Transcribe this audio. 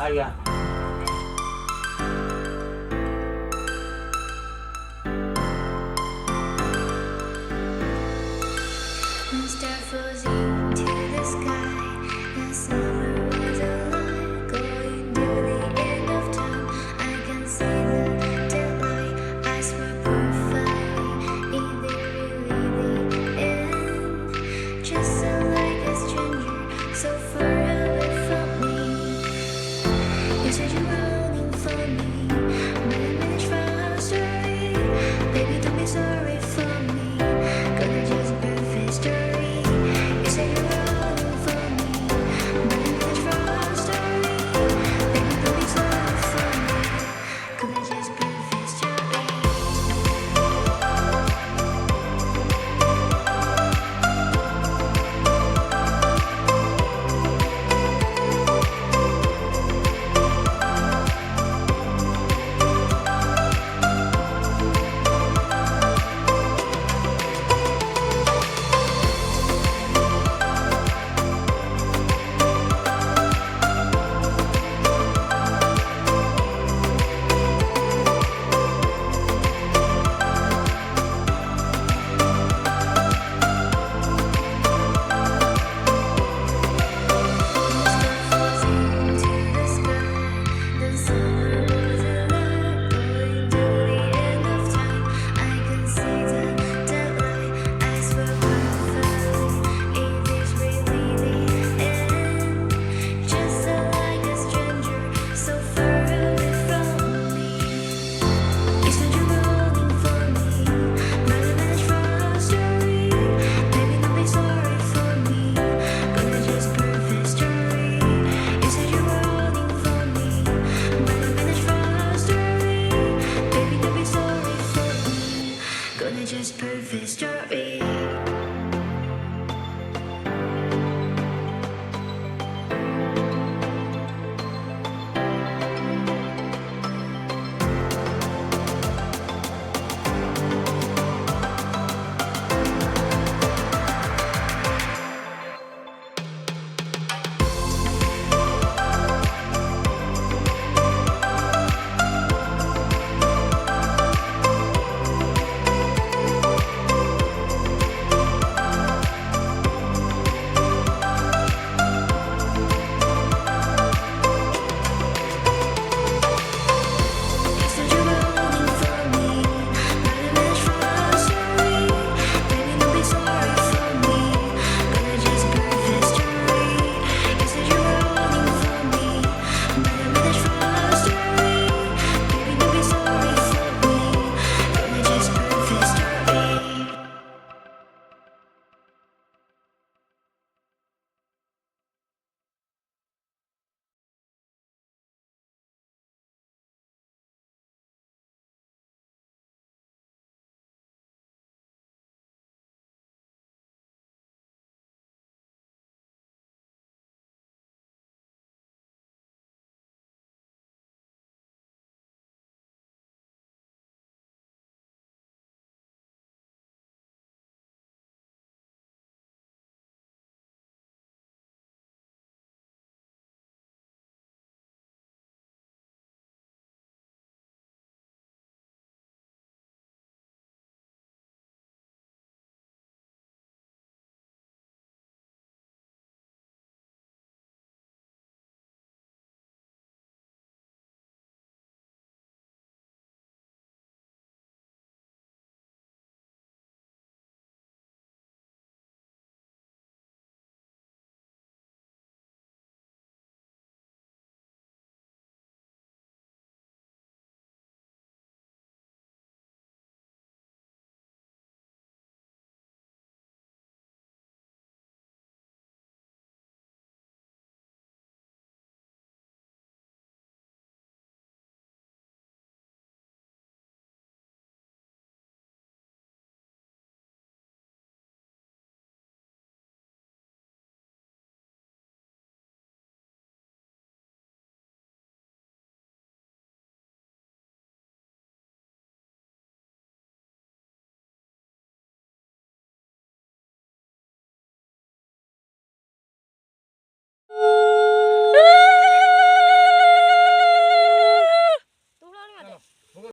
bahaya. Star falls into the sky. The summer was alive, going to the end of time. I can see the daylight. I swear perfectly, is it really the end? Just so like a stranger, so far away from me. You said you're running for me, but I managed from our story. Baby, don't be sorry for me. Gonna just perfect story. You said you're running for me, but I managed from our story. Baby, don't be sorry for me. Gonna just perfect story. Just perfect story.